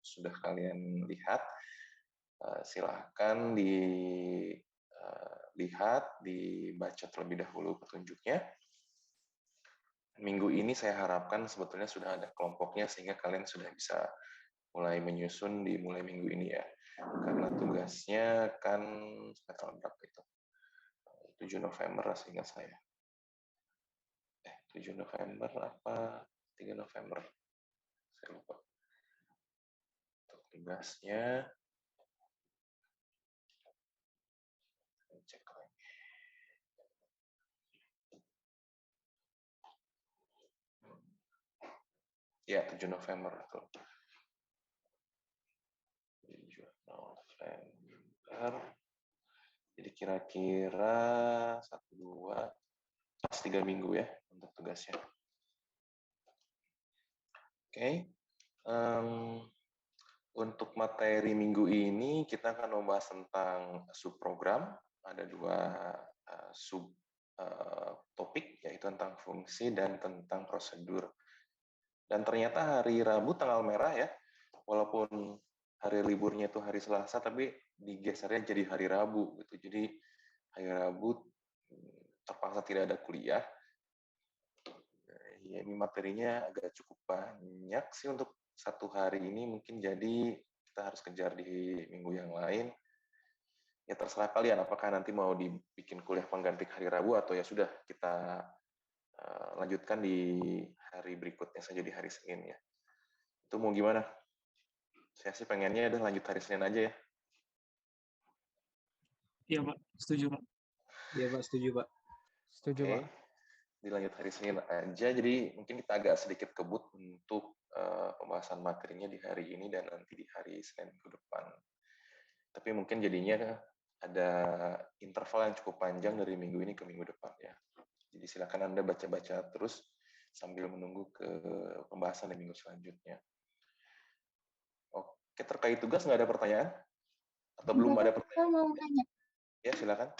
sudah kalian lihat, silahkan dilihat, dibaca terlebih dahulu petunjuknya. Minggu ini saya harapkan sebetulnya sudah ada kelompoknya sehingga kalian sudah bisa mulai menyusun di mulai minggu ini ya. Karena tugasnya kan tanggal berapa itu? 7 November seingat saya. 7 November apa 3 November? Saya lupa. Untuk tugasnya, cek lagi. Ya, 7 November. Betul. 7 November. Jadi kira-kira 1, 2, pas 3 minggu ya untuk tugasnya. Oke. Untuk materi minggu ini kita akan membahas tentang subprogram. Ada 2 sub topik, yaitu tentang fungsi dan tentang prosedur. Dan ternyata hari Rabu tanggal merah ya, walaupun hari liburnya itu hari Selasa, tapi digesernya jadi hari Rabu gitu. Jadi hari Rabu terpaksa tidak ada kuliah. Ya, ini materinya agak cukup banyak sih untuk satu hari ini, mungkin jadi kita harus kejar di minggu yang lain. Ya terserah kalian, apakah nanti mau dibikin kuliah pengganti hari Rabu atau ya sudah kita lanjutkan di hari berikutnya saja di hari Senin ya. Itu mau gimana? Saya sih pengennya udah lanjut hari Senin aja ya. Iya Pak, setuju Pak. Iya Pak, setuju Pak. Setuju Oke, Pak. dilanjut hari Senin aja. Jadi mungkin kita agak sedikit kebut untuk pembahasan materinya di hari ini dan nanti di hari Senin minggu depan. Tapi mungkin jadinya ada interval yang cukup panjang dari minggu ini ke minggu depan ya. Jadi silakan Anda baca-baca terus sambil menunggu ke pembahasan di minggu selanjutnya. Oke, terkait tugas nggak ada pertanyaan? Atau belum ada pertanyaan? Bapak mau tanya. Ya, silakan.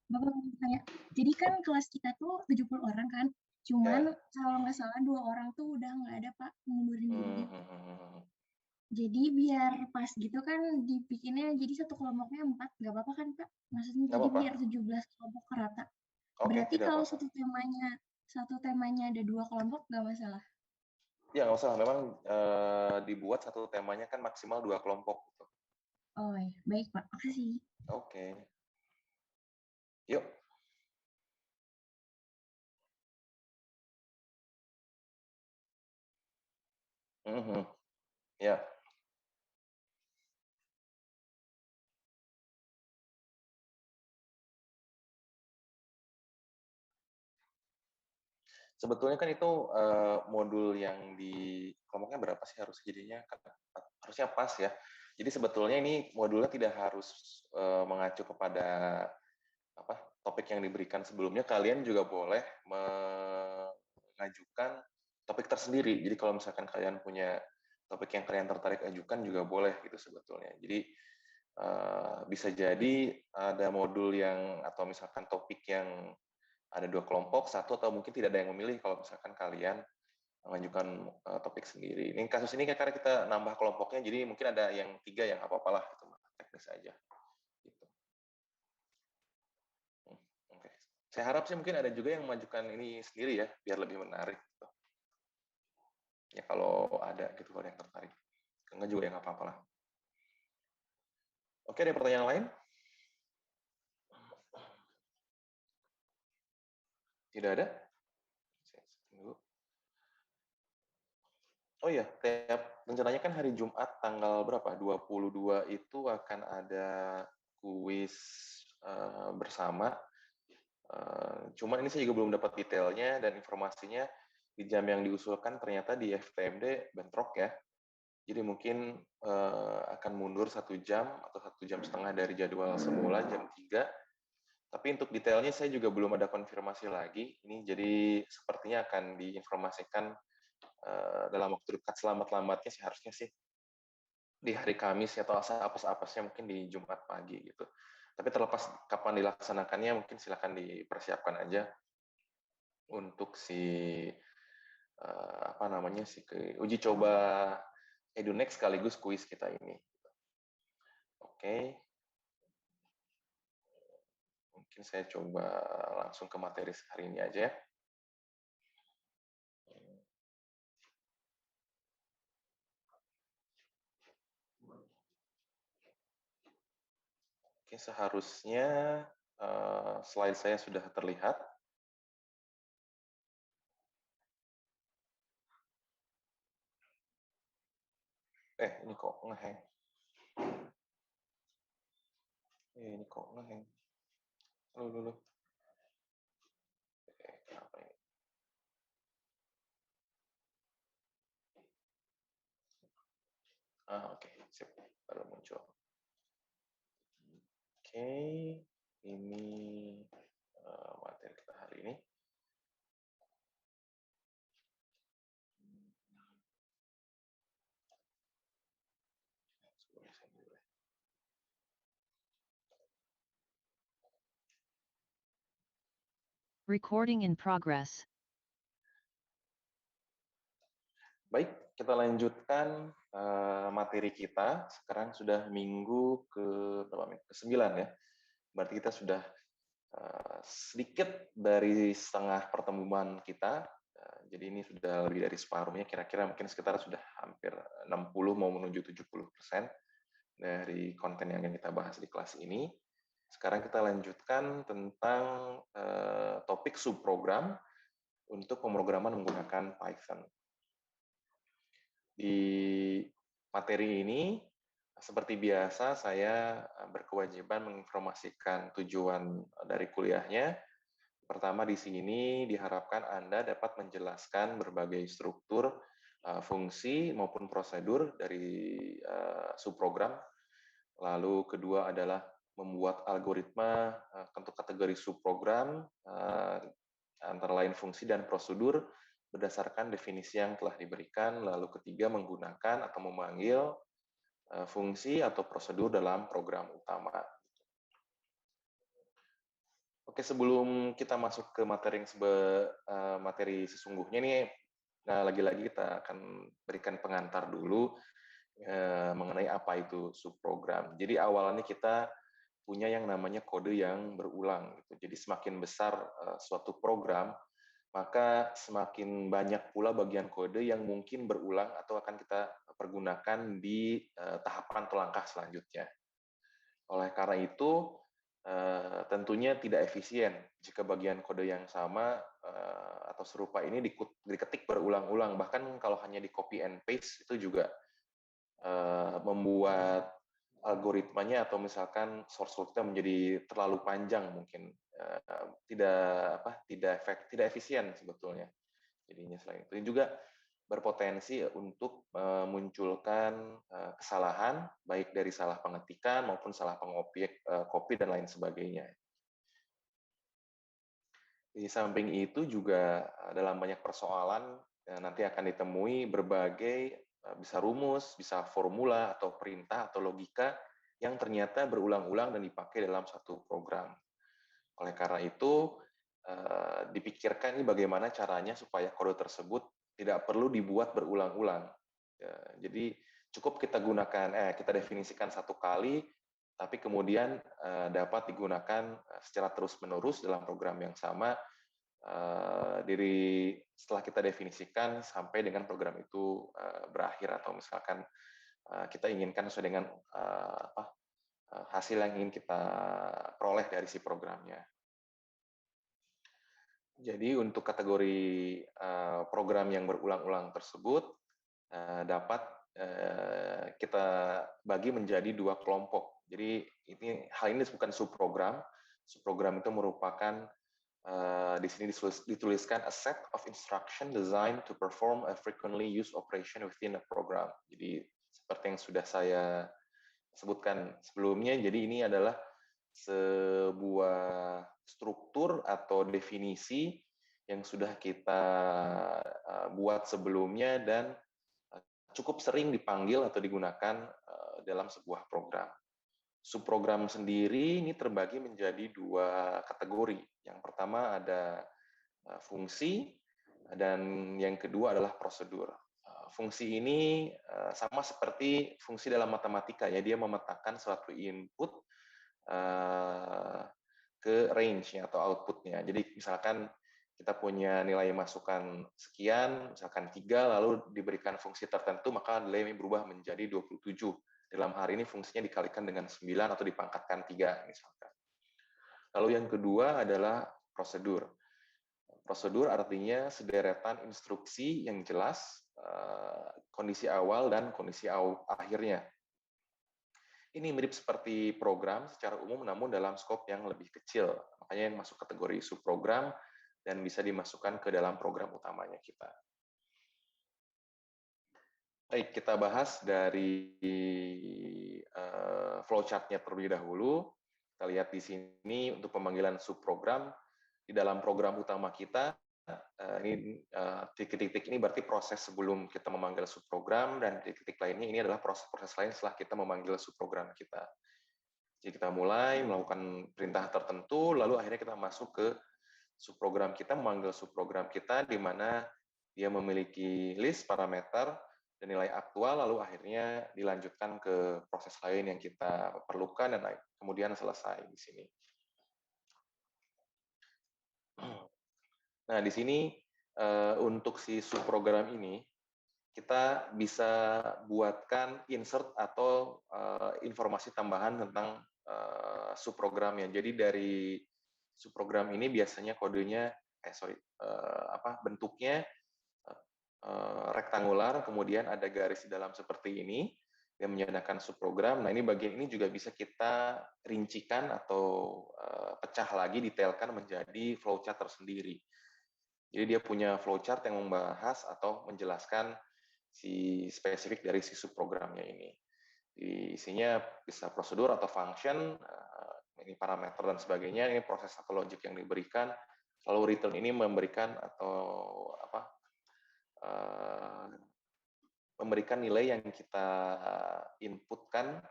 Bapak mau tanya. Jadi kan kelas kita tuh 70 orang kan. Cuman kalau nggak salah 2 orang tuh udah nggak ada Pak, ngundurin diri. Jadi biar pas gitu kan dibikinnya jadi satu kelompoknya 4, nggak apa-apa kan Pak? Maksudnya Nggak jadi apa-apa. biar 17 kelompok rata. Oke, Berarti tidak kalau apa-apa. satu temanya ada 2 kelompok nggak masalah? Ya, nggak usah. Memang dibuat satu temanya kan maksimal 2 kelompok. Gitu. Oh ya, baik Pak. Makasih. Oke. Yuk. Ya. Sebetulnya kan itu modul yang di kelompoknya berapa sih harus jadinya? Harusnya pas ya. Jadi sebetulnya ini modulnya tidak harus mengacu kepada apa topik yang diberikan sebelumnya. Kalian juga boleh mengajukan topik tersendiri. Jadi kalau misalkan kalian punya topik yang kalian tertarik ajukan juga boleh gitu sebetulnya. Jadi bisa jadi ada modul yang atau misalkan topik yang ada 2 kelompok, satu atau mungkin tidak ada yang memilih kalau misalkan kalian mengajukan topik sendiri. Ini kasus ini karena kita nambah kelompoknya, jadi mungkin ada yang 3 yang apa-apalah, itu teknis aja. Gitu. Oke. Saya harap sih mungkin ada juga yang mengajukan ini sendiri ya, biar lebih menarik. Gitu. Ya kalau ada gitu, kalau yang tertarik. Enggak juga ya nggak apa-apa lah. Oke, ada pertanyaan lain? Tidak ada? Oh iya, rencananya kan hari Jumat tanggal berapa? 22 itu akan ada kuis bersama. Cuman ini saya juga belum dapat detailnya dan informasinya di jam yang diusulkan ternyata di FTMD bentrok ya. Jadi mungkin akan mundur 1 jam atau 1,5 jam dari jadwal semula jam 3. Tapi untuk detailnya saya juga belum ada konfirmasi lagi. Ini jadi sepertinya akan diinformasikan dalam waktu dekat selamat-lambatnya sih harusnya sih di hari Kamis atau apes-apesnya mungkin di Jumat pagi gitu. Tapi terlepas kapan dilaksanakannya mungkin silakan dipersiapkan aja untuk si uji coba EduNext sekaligus kuis kita ini. Oke. Mungkin saya coba langsung ke materi hari ini aja. Oke, seharusnya slide saya sudah terlihat. Ini kok ngehang. Ini kok ngehang. Kenapa ini? Oke, sip. Baru muncul. Oke, ini materi kita hari ini. Recording in progress. Baik, kita lanjutkan materi kita. Sekarang sudah minggu ke berapa minggu? Ke-9 ya. Berarti kita sudah sedikit dari setengah pertemuan kita. Jadi ini sudah lebih dari separuhnya, kira-kira mungkin sekitar sudah hampir 60 mau menuju 70% dari konten yang kita bahas di kelas ini. Sekarang kita lanjutkan tentang topik subprogram untuk pemrograman menggunakan Python. Di materi ini, seperti biasa, saya berkewajiban menginformasikan tujuan dari kuliahnya. Pertama, di sini diharapkan Anda dapat menjelaskan berbagai struktur, fungsi, maupun prosedur dari subprogram. Lalu kedua adalah membuat algoritma untuk kategori subprogram, antara lain fungsi dan prosedur, berdasarkan definisi yang telah diberikan. Lalu ketiga, menggunakan atau memanggil fungsi atau prosedur dalam program utama. Oke, sebelum kita masuk ke materi sesungguhnya nih, lagi-lagi kita akan berikan pengantar dulu mengenai apa itu subprogram. Jadi awalnya kita punya yang namanya kode yang berulang. Gitu. Jadi semakin besar suatu program, maka semakin banyak pula bagian kode yang mungkin berulang atau akan kita pergunakan di tahapan atau langkah selanjutnya. Oleh karena itu, tentunya tidak efisien jika bagian kode yang sama atau serupa ini diketik berulang-ulang. Bahkan kalau hanya di copy and paste itu juga membuat algoritmanya atau misalkan source code-nya menjadi terlalu panjang mungkin, tidak efisien sebetulnya. Jadinya selain itu juga berpotensi untuk memunculkan kesalahan baik dari salah pengetikan maupun salah copy dan lain sebagainya. Di samping itu juga dalam banyak persoalan nanti akan ditemui berbagai bisa rumus, bisa formula atau perintah atau logika yang ternyata berulang-ulang dan dipakai dalam satu program. Oleh karena itu dipikirkan ini bagaimana caranya supaya kode tersebut tidak perlu dibuat berulang-ulang. Jadi cukup kita definisikan satu kali, tapi kemudian dapat digunakan secara terus-menerus dalam program yang sama setelah kita definisikan sampai dengan program itu berakhir atau misalkan kita inginkan sesuai dengan hasil yang ingin kita peroleh dari si programnya. Jadi untuk kategori program yang berulang-ulang tersebut dapat kita bagi menjadi dua kelompok. Jadi hal ini bukan subprogram. Subprogram itu merupakan di sini dituliskan a set of instruction designed to perform a frequently used operation within a program. Jadi seperti yang sudah saya sebutkan sebelumnya, jadi ini adalah sebuah struktur atau definisi yang sudah kita buat sebelumnya dan cukup sering dipanggil atau digunakan dalam sebuah program. Subprogram sendiri ini terbagi menjadi dua kategori. Yang pertama ada fungsi dan yang kedua adalah prosedur. fungsi ini sama seperti fungsi dalam matematika ya, dia memetakan suatu input ke range-nya atau output-nya. Jadi misalkan kita punya nilai masukan sekian, misalkan 3, lalu diberikan fungsi tertentu, maka nilai berubah menjadi 27. Dalam hal ini fungsinya dikalikan dengan 9 atau dipangkatkan 3 misalkan. Lalu yang kedua adalah prosedur. Prosedur artinya sederetan instruksi yang jelas, kondisi awal dan kondisi akhirnya. Ini mirip seperti program secara umum, namun dalam skop yang lebih kecil. Makanya yang masuk kategori subprogram dan bisa dimasukkan ke dalam program utamanya kita. Baik, kita bahas dari flowchart-nya terlebih dahulu. Kita lihat di sini untuk pemanggilan subprogram. Di dalam program utama kita, ini titik-titik ini berarti proses sebelum kita memanggil subprogram, dan titik-titik lainnya ini adalah proses-proses lain setelah kita memanggil subprogram kita. Jadi kita mulai melakukan perintah tertentu, lalu akhirnya kita masuk ke subprogram kita, memanggil subprogram kita, di mana dia memiliki list parameter dan nilai aktual, lalu akhirnya dilanjutkan ke proses lain yang kita perlukan, dan kemudian selesai di sini. Nah, di sini untuk si subprogram ini, kita bisa buatkan insert atau informasi tambahan tentang subprogramnya. Jadi dari subprogram ini biasanya kodenya, bentuknya rektangular, kemudian ada garis di dalam seperti ini yang menyediakan subprogram. Nah, ini bagian ini juga bisa kita rincikan atau pecah lagi, detailkan menjadi flowchart tersendiri. Jadi dia punya flowchart yang membahas atau menjelaskan si spesifik dari si subprogramnya ini. Isinya bisa prosedur atau function, ini parameter dan sebagainya, ini proses atau logic yang diberikan, lalu return ini memberikan atau memberikan nilai yang kita inputkan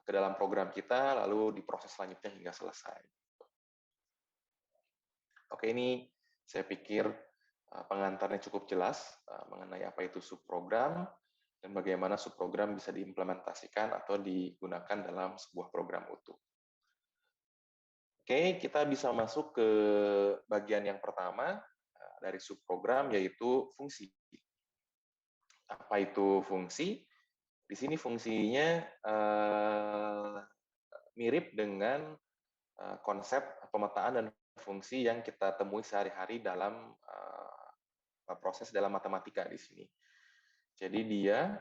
ke dalam program kita, lalu diproses selanjutnya hingga selesai. Oke, ini saya pikir pengantarnya cukup jelas mengenai apa itu subprogram dan bagaimana subprogram bisa diimplementasikan atau digunakan dalam sebuah program utuh. Oke, kita bisa masuk ke bagian yang pertama dari subprogram, yaitu fungsi. Apa itu fungsi? Di sini fungsinya mirip dengan konsep pemetaan dan fungsi yang kita temui sehari-hari dalam proses dalam matematika di sini. Jadi dia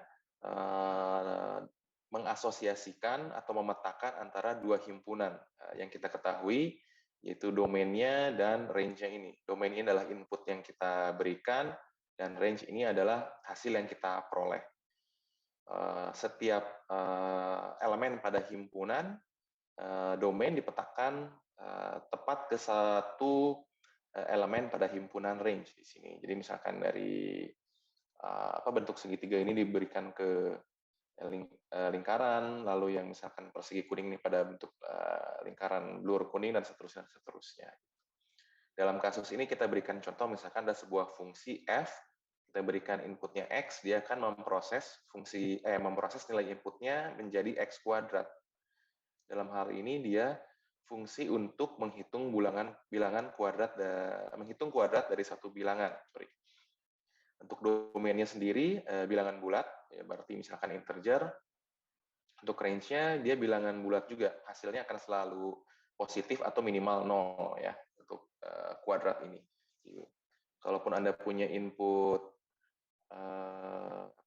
mengasosiasikan atau memetakan antara dua himpunan yang kita ketahui, yaitu domainnya dan range-nya ini. Domain ini adalah input yang kita berikan, dan range ini adalah hasil yang kita peroleh. Setiap elemen pada himpunan domain dipetakan tepat ke satu elemen pada himpunan range di sini. Jadi misalkan dari bentuk segitiga ini diberikan ke lingkaran, lalu yang misalkan persegi kuning ini pada bentuk lingkaran blur kuning, dan seterusnya. Dalam kasus ini kita berikan contoh, misalkan ada sebuah fungsi f, kita berikan inputnya x, dia akan memproses nilai inputnya menjadi x kuadrat. Dalam hal ini dia fungsi untuk menghitung menghitung kuadrat dari satu bilangan. Untuk domainnya sendiri bilangan bulat, ya berarti misalkan integer. Untuk range-nya dia bilangan bulat juga, hasilnya akan selalu positif atau minimal 0 ya untuk kuadrat ini. Jadi, kalaupun Anda punya input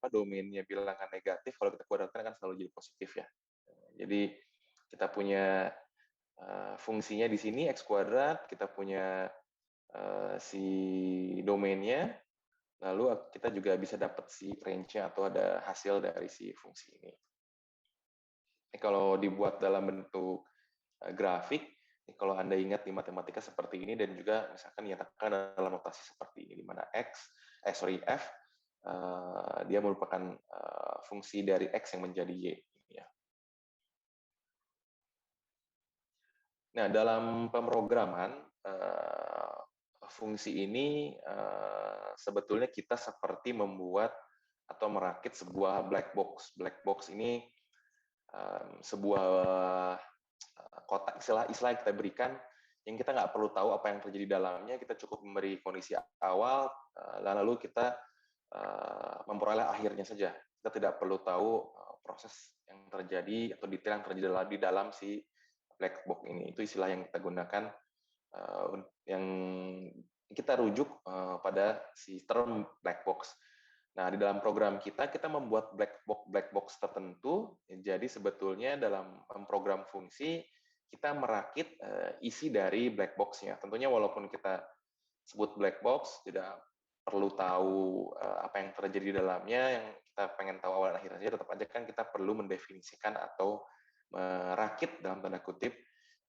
domainnya bilangan negatif, kalau kita kuadratkan akan selalu jadi positif ya. Jadi kita punya fungsinya di sini x kuadrat, kita punya si domainnya, lalu kita juga bisa dapat si range-nya atau ada hasil dari si fungsi ini. Ini kalau dibuat dalam bentuk grafik, kalau Anda ingat di matematika seperti ini, dan juga misalkan nyatakan dalam notasi seperti ini, di mana f dia merupakan fungsi dari x yang menjadi y. Nah, dalam pemrograman, fungsi ini sebetulnya kita seperti membuat atau merakit sebuah black box. Black box ini sebuah kotak istilah yang kita berikan yang kita nggak perlu tahu apa yang terjadi di dalamnya, kita cukup memberi kondisi awal, lalu kita memperoleh akhirnya saja. Kita tidak perlu tahu proses yang terjadi atau detail yang terjadi di dalam si black box ini. Itu istilah yang kita gunakan, yang kita rujuk pada si term black box. Nah, di dalam program kita membuat black box tertentu. Jadi sebetulnya dalam program fungsi kita merakit isi dari black box-nya. Tentunya walaupun kita sebut black box, tidak perlu tahu apa yang terjadi di dalamnya, yang kita pengen tahu awal dan akhir saja, tetap aja kan kita perlu mendefinisikan atau merakit dalam tanda kutip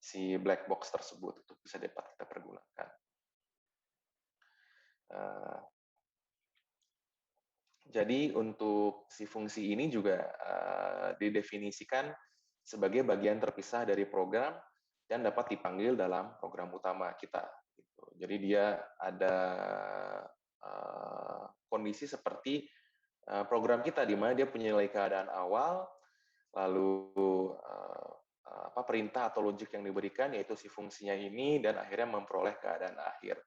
si black box tersebut. Itu bisa dapat kita pergunakan. Jadi untuk si fungsi ini juga didefinisikan sebagai bagian terpisah dari program dan dapat dipanggil dalam program utama kita. Jadi dia ada kondisi seperti program kita, di mana dia punya nilai keadaan awal, lalu perintah atau logic yang diberikan, yaitu si fungsinya ini, dan akhirnya memperoleh keadaan akhir.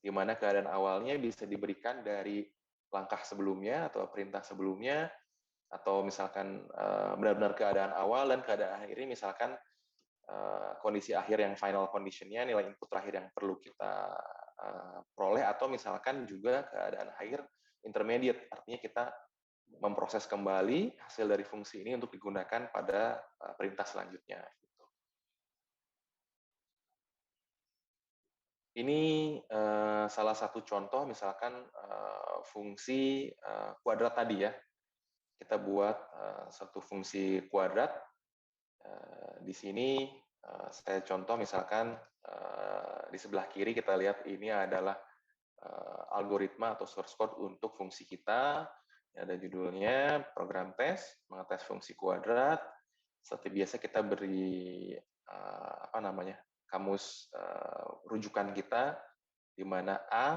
Di mana keadaan awalnya bisa diberikan dari langkah sebelumnya atau perintah sebelumnya, atau misalkan benar-benar keadaan awal, dan keadaan akhir ini misalkan kondisi akhir yang final condition-nya, nilai input terakhir yang perlu kita peroleh, atau misalkan juga keadaan akhir intermediate, artinya kita memproses kembali hasil dari fungsi ini untuk digunakan pada perintah selanjutnya. Ini salah satu contoh, misalkan fungsi kuadrat tadi ya. Kita buat satu fungsi kuadrat. Di sini saya contoh misalkan di sebelah kiri kita lihat ini adalah algoritma atau source code untuk fungsi kita. Ada judulnya program tes, mengetes fungsi kuadrat. Seperti biasa kita beri kamus rujukan kita, di mana A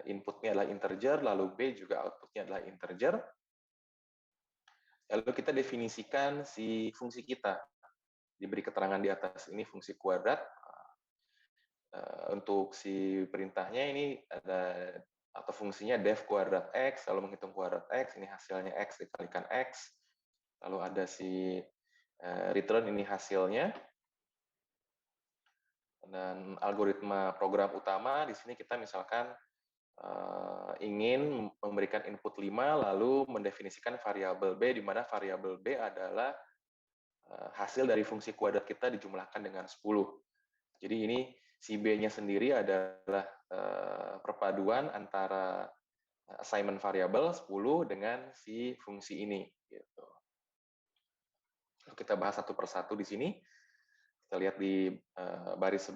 inputnya adalah integer, lalu B juga outputnya adalah integer. Lalu kita definisikan si fungsi kita. Diberi keterangan di atas, ini fungsi kuadrat. Untuk si perintahnya ini ada, atau fungsinya def kuadrat x, lalu menghitung kuadrat x, ini hasilnya x dikalikan x. Lalu ada si return, ini hasilnya. Dan algoritma program utama, di sini kita misalkan ingin memberikan input 5, lalu mendefinisikan variabel B, di mana variabel B adalah hasil dari fungsi kuadrat kita dijumlahkan dengan 10. Jadi ini si B-nya sendiri adalah perpaduan antara assignment variabel 10 dengan si fungsi ini. Gitu. Kita bahas satu persatu di sini. Kita lihat di baris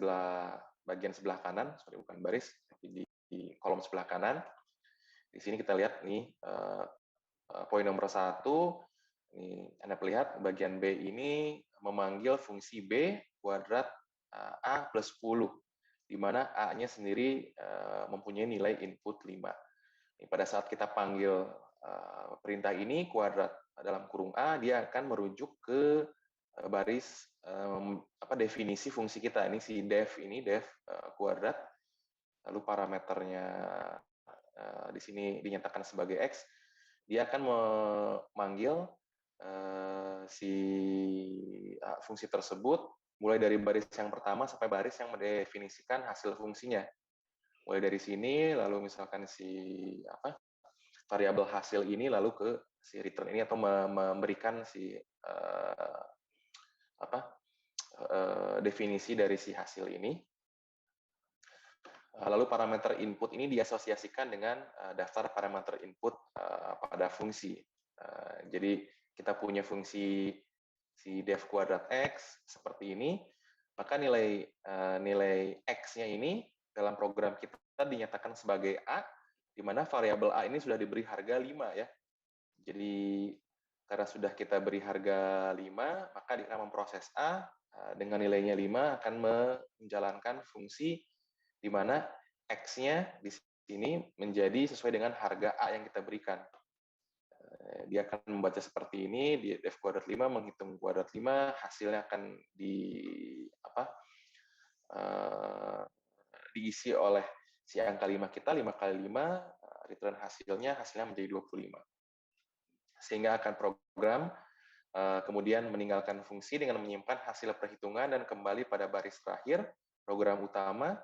bagian sebelah kanan, bukan baris, tapi di kolom sebelah kanan. Di sini kita lihat nih poin nomor 1. Ini Anda lihat bagian B ini memanggil fungsi B kuadrat A plus 10, di mana A-nya sendiri mempunyai nilai input 5. Ini pada saat kita panggil perintah ini kuadrat dalam kurung A, dia akan merujuk ke baris definisi fungsi kita. Ini si def kuadrat, lalu parameternya di sini dinyatakan sebagai x. Dia akan memanggil si fungsi tersebut mulai dari baris yang pertama sampai baris yang mendefinisikan hasil fungsinya. Mulai dari sini, lalu misalkan si variabel hasil ini lalu ke si return ini, atau memberikan si definisi dari si hasil ini. Lalu parameter input ini diasosiasikan dengan daftar parameter input pada fungsi. Jadi kita punya fungsi si def kuadrat x seperti ini, maka nilai x-nya ini dalam program kita dinyatakan sebagai A, di mana variabel A ini sudah diberi harga 5 ya. Jadi karena sudah kita beri harga 5, maka dia akan memproses A dengan nilainya 5, akan menjalankan fungsi di mana X-nya di sini menjadi sesuai dengan harga A yang kita berikan. Dia akan membaca seperti ini, di def kuadrat 5 menghitung kuadrat 5, hasilnya akan diisi oleh si angka 5 kita, 5 kali 5, return hasilnya menjadi 25. Sehingga akan program kemudian meninggalkan fungsi dengan menyimpan hasil perhitungan dan kembali pada baris terakhir program utama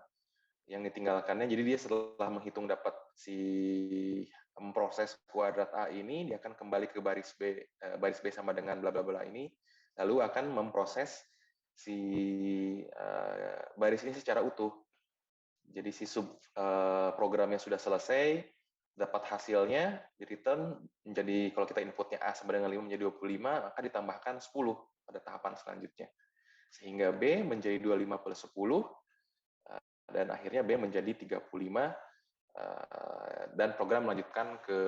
yang ditinggalkannya. Jadi dia setelah menghitung dapat si memproses kuadrat A ini, dia akan kembali ke baris B sama dengan bla bla bla ini, lalu akan memproses si baris ini secara utuh. Jadi si programnya sudah selesai, dapat hasilnya, di return menjadi, kalau kita inputnya A sama dengan 5 menjadi 25, maka ditambahkan 10 pada tahapan selanjutnya. Sehingga B menjadi 25 plus 10, dan akhirnya B menjadi 35, dan program melanjutkan ke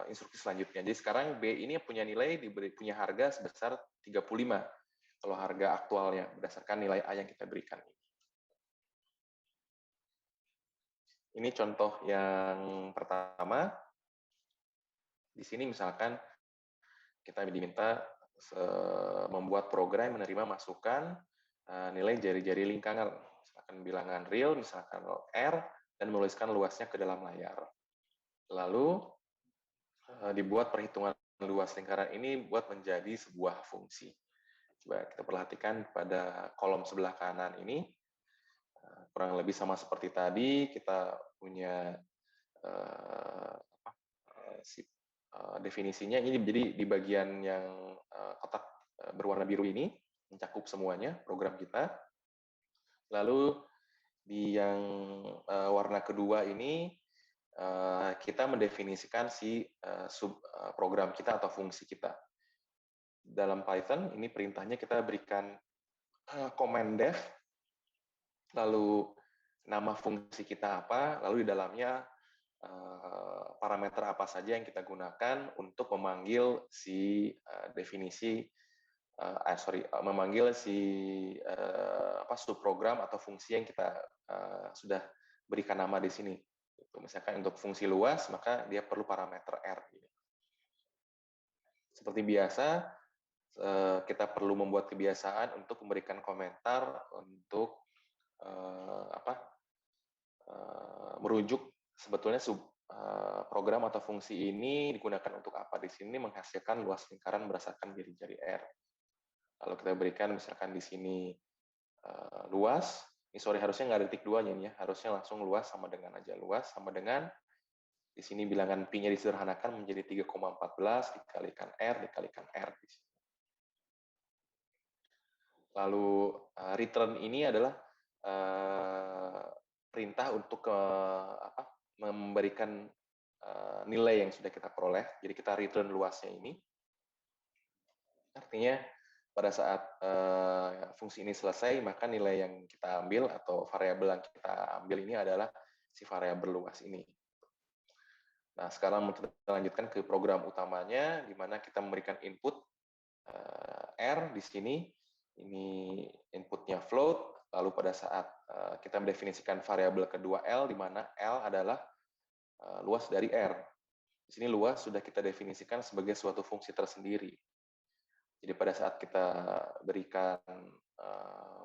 instruksi selanjutnya. Jadi sekarang B ini punya nilai, punya harga sebesar 35, kalau harga aktualnya, berdasarkan nilai A yang kita berikan. Ini contoh yang pertama. Di sini misalkan kita diminta membuat program menerima masukan nilai jari-jari lingkaran, misalkan bilangan real, misalkan R, dan menuliskan luasnya ke dalam layar. Lalu dibuat perhitungan luas lingkaran ini buat menjadi sebuah fungsi. Coba kita perhatikan pada kolom sebelah kanan ini, kurang lebih sama seperti tadi, kita punya definisinya. Ini jadi di bagian yang kotak berwarna biru ini, mencakup semuanya program kita. Lalu di yang warna kedua ini, kita mendefinisikan si program kita atau fungsi kita. Dalam Python, ini perintahnya kita berikan command def, lalu nama fungsi kita apa, lalu di dalamnya parameter apa saja yang kita gunakan untuk memanggil si memanggil si subprogram atau fungsi yang kita sudah berikan nama di sini. Misalkan untuk fungsi luas, maka dia perlu parameter R. Seperti biasa, kita perlu membuat kebiasaan untuk memberikan komentar untuk merujuk sebetulnya program atau fungsi ini digunakan untuk apa. Di sini menghasilkan luas lingkaran berdasarkan jari-jari R. Kalau kita berikan misalkan di sini luas, harusnya nggak ada titik duanya nih ya, harusnya langsung luas sama dengan aja, luas sama dengan, di sini bilangan pi-nya disederhanakan menjadi 3,14 dikalikan R dikalikan R. Lalu return ini adalah perintah untuk memberikan nilai yang sudah kita peroleh. Jadi kita return luasnya ini. Artinya pada saat fungsi ini selesai, maka nilai yang kita ambil atau variabel yang kita ambil ini adalah si variabel luas ini. Nah, sekarang kita lanjutkan ke program utamanya, di mana kita memberikan input R di sini. Ini inputnya float, lalu pada saat kita mendefinisikan variabel kedua L, di mana L adalah luas dari R. Di sini luas sudah kita definisikan sebagai suatu fungsi tersendiri. Jadi pada saat kita berikan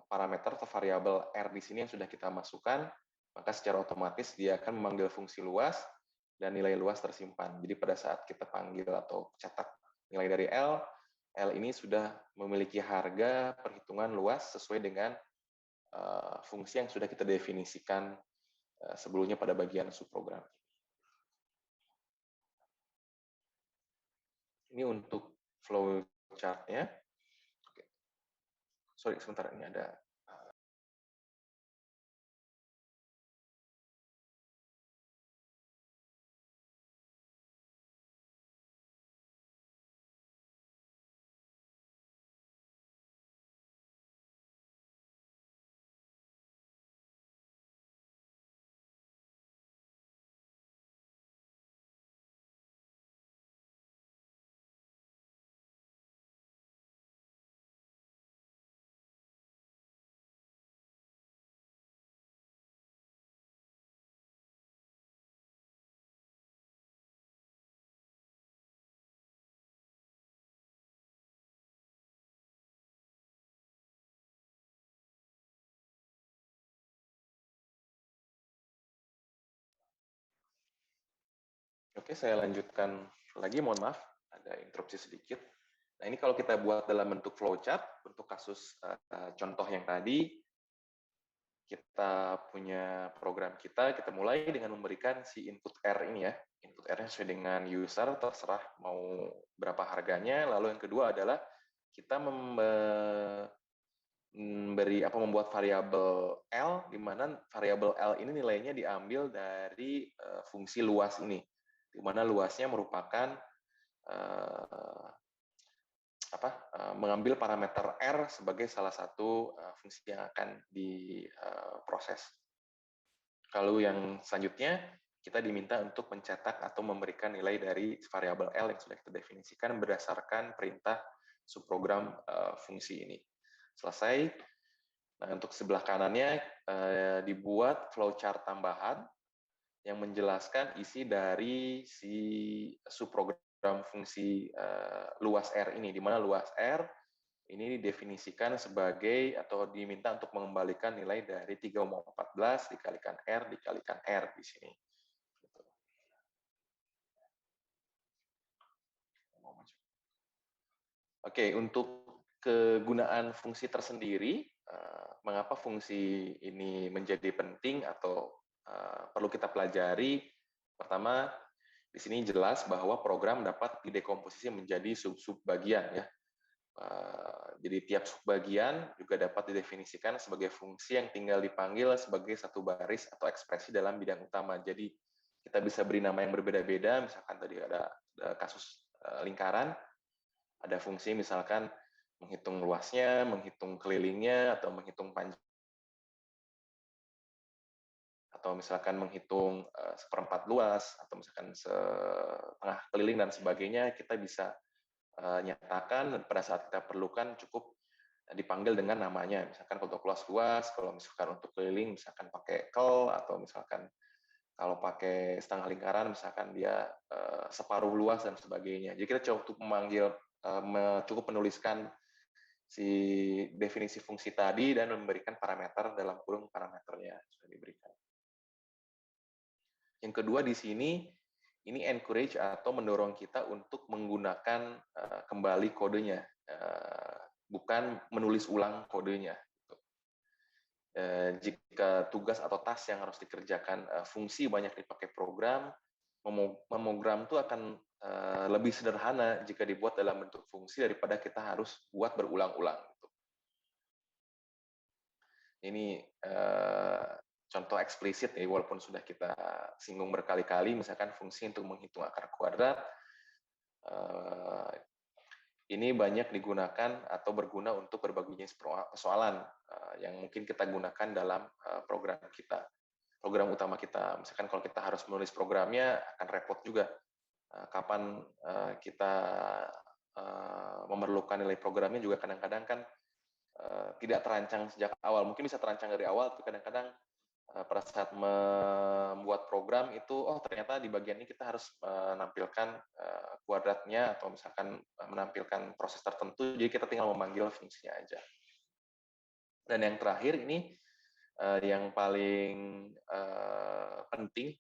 parameter atau variabel R di sini yang sudah kita masukkan, maka secara otomatis dia akan memanggil fungsi luas dan nilai luas tersimpan. Jadi pada saat kita panggil atau cetak nilai dari L ini sudah memiliki harga perhitungan luas sesuai dengan fungsi yang sudah kita definisikan sebelumnya pada bagian subprogram. Ini untuk flow chart-nya. Sorry, sebentar, ini ada Oke, saya lanjutkan lagi, mohon maaf, ada interupsi sedikit. Nah, ini kalau kita buat dalam bentuk flowchart, untuk kasus contoh yang tadi, kita punya program kita mulai dengan memberikan si input R ini ya. Input R-nya sesuai dengan user, terserah mau berapa harganya. Lalu yang kedua adalah kita membuat variabel L, di mana variabel L ini nilainya diambil dari fungsi luas ini, di mana luasnya merupakan mengambil parameter R sebagai salah satu fungsi yang akan diproses. Kalau yang selanjutnya, kita diminta untuk mencetak atau memberikan nilai dari variabel L yang sudah kita definisikan berdasarkan perintah subprogram fungsi ini. Selesai. Nah, untuk sebelah kanannya dibuat flowchart tambahan yang menjelaskan isi dari si subprogram fungsi luas R ini, di mana luas R ini didefinisikan sebagai atau diminta untuk mengembalikan nilai dari 3,14 dikalikan R di sini. Oke, untuk kegunaan fungsi tersendiri, mengapa fungsi ini menjadi penting atau perlu kita pelajari? Pertama, di sini jelas bahwa program dapat didekomposisi menjadi sub-sub bagian ya. Jadi tiap subbagian juga dapat didefinisikan sebagai fungsi yang tinggal dipanggil sebagai satu baris atau ekspresi dalam bidang utama. Jadi kita bisa beri nama yang berbeda-beda, misalkan tadi ada kasus lingkaran, ada fungsi misalkan menghitung luasnya, menghitung kelilingnya, atau menghitung panjang, atau misalkan menghitung seperempat luas, atau misalkan setengah keliling dan sebagainya, kita bisa nyatakan dan pada saat kita perlukan cukup dipanggil dengan namanya. Misalkan untuk luas, kalau misalkan untuk keliling, misalkan pakai kel, atau misalkan kalau pakai setengah lingkaran, misalkan dia separuh luas dan sebagainya. Jadi kita cukup cukup menuliskan si definisi fungsi tadi dan memberikan parameter dalam kurung parameternya sudah diberikan. Yang kedua di sini, ini encourage atau mendorong kita untuk menggunakan kembali kodenya, bukan menulis ulang kodenya. Jika tugas atau task yang harus dikerjakan fungsi banyak dipakai program, memogram itu akan lebih sederhana jika dibuat dalam bentuk fungsi daripada kita harus buat berulang-ulang. Ini contoh eksplisit ya, walaupun sudah kita singgung berkali-kali, misalkan fungsi untuk menghitung akar kuadrat, ini banyak digunakan atau berguna untuk berbagai jenis persoalan yang mungkin kita gunakan dalam program kita, program utama kita. Misalkan kalau kita harus menulis programnya, akan repot juga. Kapan kita memerlukan nilai programnya juga kadang-kadang kan tidak terancang sejak awal. Mungkin bisa terancang dari awal, tapi kadang-kadang pada saat membuat program itu, oh ternyata di bagian ini kita harus menampilkan kuadratnya atau misalkan menampilkan proses tertentu, jadi kita tinggal memanggil fungsinya aja. Dan yang terakhir ini yang paling penting,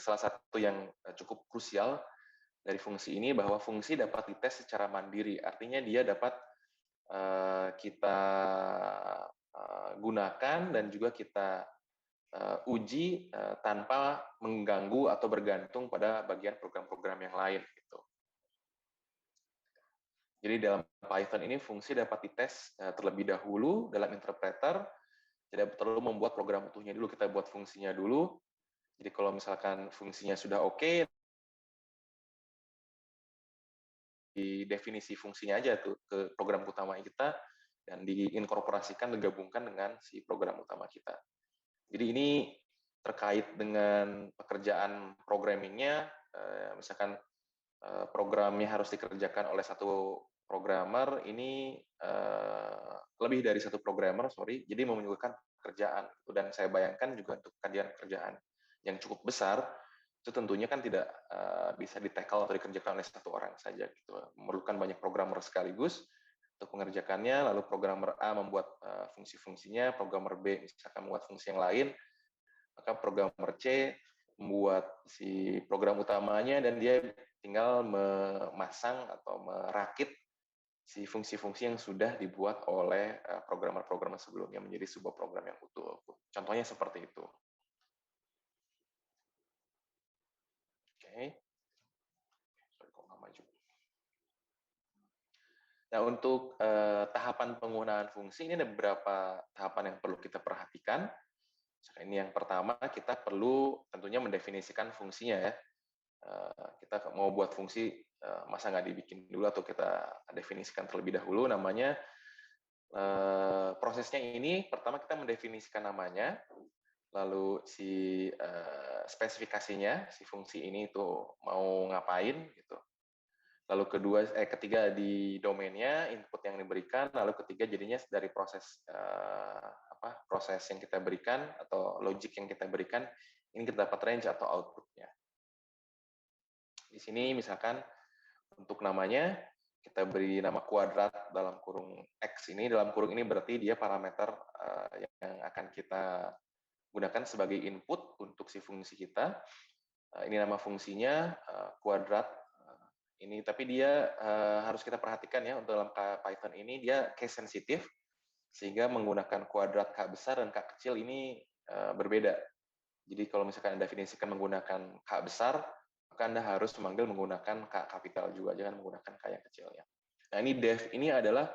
salah satu yang cukup krusial dari fungsi ini, bahwa fungsi dapat dites secara mandiri, artinya dia dapat kita gunakan dan juga kita uji tanpa mengganggu atau bergantung pada bagian program-program yang lain. Gitu. Jadi dalam Python ini fungsi dapat dites terlebih dahulu dalam interpreter, tidak perlu membuat program utuhnya dulu, kita buat fungsinya dulu. Jadi kalau misalkan fungsinya sudah oke, di definisi fungsinya aja tuh ke program utama kita dan diinkorporasikan, digabungkan dengan si program utama kita. Jadi ini terkait dengan pekerjaan programmingnya, misalkan programnya harus dikerjakan oleh satu programmer, ini lebih dari satu programmer, jadi membutuhkan pekerjaan. Dan saya bayangkan juga untuk kerjaan yang cukup besar, itu tentunya kan tidak bisa di-tackle atau dikerjakan oleh satu orang saja. Gitu. Memerlukan banyak programmer sekaligus untuk mengerjakannya, lalu programmer A membuat fungsi-fungsinya, programmer B misalkan membuat fungsi yang lain, maka programmer C membuat si program utamanya dan dia tinggal memasang atau merakit si fungsi-fungsi yang sudah dibuat oleh programmer-programmer sebelumnya menjadi sebuah program yang utuh. Contohnya seperti itu. Oke. Sorry, kok nggak maju. Nah, untuk tahapan penggunaan fungsi, ini ada beberapa tahapan yang perlu kita perhatikan. Ini yang pertama, kita perlu tentunya mendefinisikan fungsinya ya. Kita mau buat fungsi, masa nggak dibikin dulu atau kita definisikan terlebih dahulu namanya. Prosesnya ini, pertama kita mendefinisikan namanya, lalu si spesifikasinya, si fungsi ini itu mau ngapain, gitu. Lalu ketiga di domainnya, input yang diberikan, lalu ketiga jadinya dari proses proses yang kita berikan atau logic yang kita berikan, ini kita dapat range atau outputnya. Di sini misalkan untuk namanya kita beri nama kuadrat dalam kurung X ini, dalam kurung ini berarti dia parameter yang akan kita gunakan sebagai input untuk si fungsi kita. Ini nama fungsinya kuadrat ini, tapi dia harus kita perhatikan ya, untuk dalam Python ini dia case sensitif, sehingga menggunakan kuadrat K besar dan K kecil ini berbeda. Jadi kalau misalkan Anda definisikan menggunakan K besar, maka Anda harus memanggil menggunakan K kapital juga, jangan menggunakan K yang kecilnya. Nah, ini def ini adalah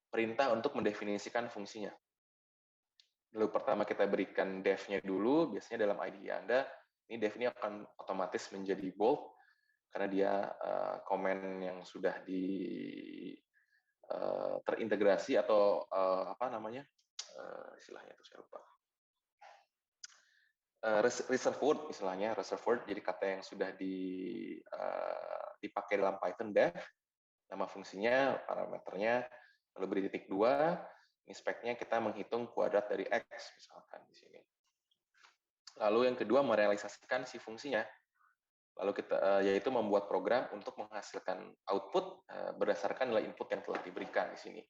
perintah untuk mendefinisikan fungsinya. Lalu pertama kita berikan def-nya dulu, biasanya dalam IDE Anda, ini def ini akan otomatis menjadi bold, karena dia komen yang sudah terintegrasi atau istilahnya itu saya lupa. Reserved word istilahnya, reserved word, jadi kata yang sudah dipakai dalam Python def, nama fungsinya, parameternya, lalu beri titik 2, ini speknya kita menghitung kuadrat dari X misalkan di sini. Lalu yang kedua merealisasikan si fungsinya, lalu kita yaitu membuat program untuk menghasilkan output berdasarkan nilai input yang telah diberikan di sini.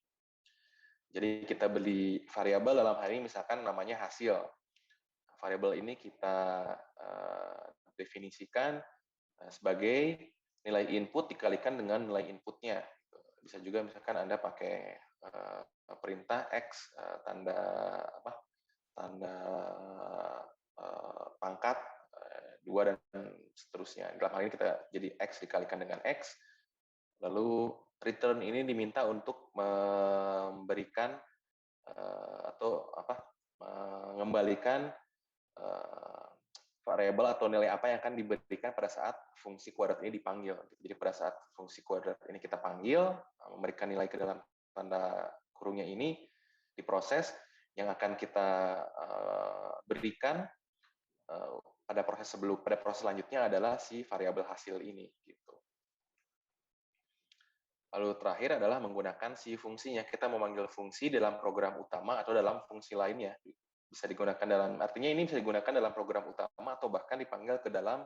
Jadi kita beli variabel dalam hal ini misalkan namanya hasil. Variabel ini kita definisikan sebagai nilai input dikalikan dengan nilai inputnya. Bisa juga misalkan Anda pakai perintah X tanda pangkat 2 dan seterusnya. Dalam hal ini kita jadi X dikalikan dengan X, lalu return ini diminta untuk memberikan atau mengembalikan variabel atau nilai apa yang akan diberikan pada saat fungsi kuadrat ini dipanggil. Jadi pada saat fungsi kuadrat ini kita panggil, memberikan nilai ke dalam tanda kurungnya ini, diproses, yang akan kita berikan pada proses selanjutnya adalah si variabel hasil ini. Gitu. Lalu terakhir adalah menggunakan si fungsinya. Kita memanggil fungsi dalam program utama atau dalam fungsi lainnya. Bisa digunakan artinya ini bisa digunakan dalam program utama atau bahkan dipanggil ke dalam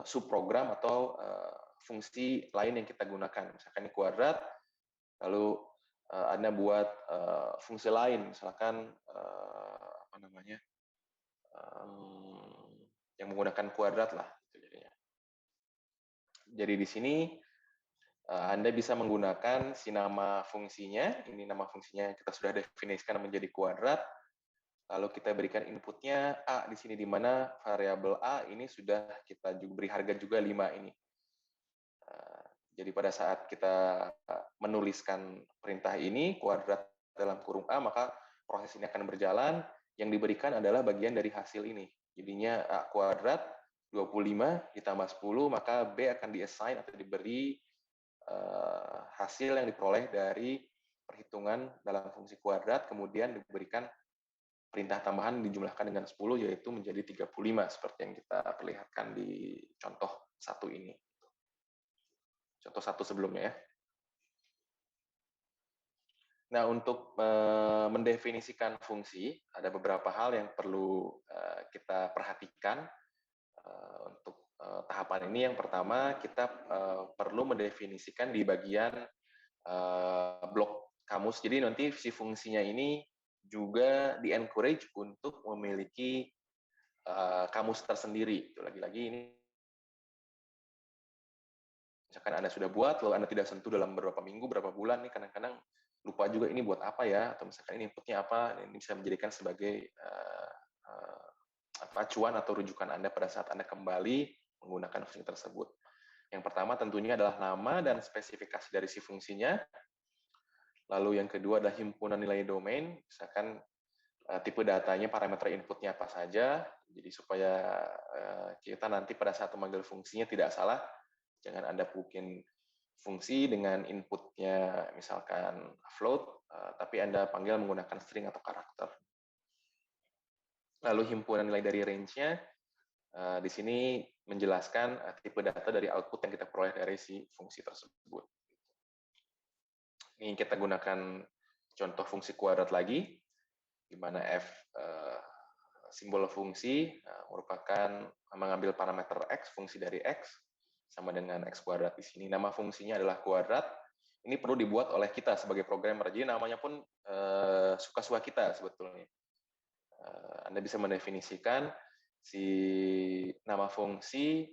subprogram atau fungsi lain yang kita gunakan. Misalkan ini kuadrat, lalu Anda buat fungsi lain, misalkan yang menggunakan kuadrat lah. Jadi di sini Anda bisa menggunakan si nama fungsinya, ini nama fungsinya kita sudah definisikan menjadi kuadrat, lalu kita berikan inputnya A di sini, di mana variabel A ini sudah kita juga beri harga juga 5 ini. Jadi pada saat kita menuliskan perintah ini, kuadrat dalam kurung A, maka proses ini akan berjalan, yang diberikan adalah bagian dari hasil ini. Jadinya A kuadrat 25 ditambah 10, maka B akan di-assign atau diberi hasil yang diperoleh dari perhitungan dalam fungsi kuadrat, kemudian diberikan perintah tambahan dijumlahkan dengan 10, yaitu menjadi 35, seperti yang kita perlihatkan di contoh 1 ini. Contoh 1 sebelumnya ya. Nah, untuk mendefinisikan fungsi, ada beberapa hal yang perlu kita perhatikan untuk tahapan ini. Yang pertama, kita perlu mendefinisikan di bagian blok kamus. Jadi nanti si fungsinya ini juga di-encourage untuk memiliki kamus tersendiri. Lagi-lagi ini misalkan Anda sudah buat, lalu Anda tidak sentuh dalam beberapa minggu, berapa bulan, nih kadang-kadang lupa juga ini buat apa ya, atau misalkan ini inputnya apa, ini bisa menjadikan sebagai acuan atau rujukan Anda pada saat Anda kembali menggunakan fungsi tersebut. Yang pertama tentunya adalah nama dan spesifikasi dari si fungsinya. Lalu yang kedua adalah himpunan nilai domain, misalkan tipe datanya, parameter inputnya apa saja, jadi supaya kita nanti pada saat memanggil fungsinya tidak salah. Jangan Anda bikin fungsi dengan inputnya misalkan float, tapi Anda panggil menggunakan string atau karakter. Lalu himpunan nilai dari range-nya, di sini menjelaskan tipe data dari output yang kita peroleh dari si fungsi tersebut. Ini kita gunakan contoh fungsi kuadrat lagi, di mana f simbol fungsi merupakan mengambil parameter x, fungsi dari x, sama dengan x kuadrat di sini. Nama fungsinya adalah kuadrat. Ini perlu dibuat oleh kita sebagai programmer. Jadi namanya pun suka-suka kita sebetulnya. Anda bisa mendefinisikan si nama fungsi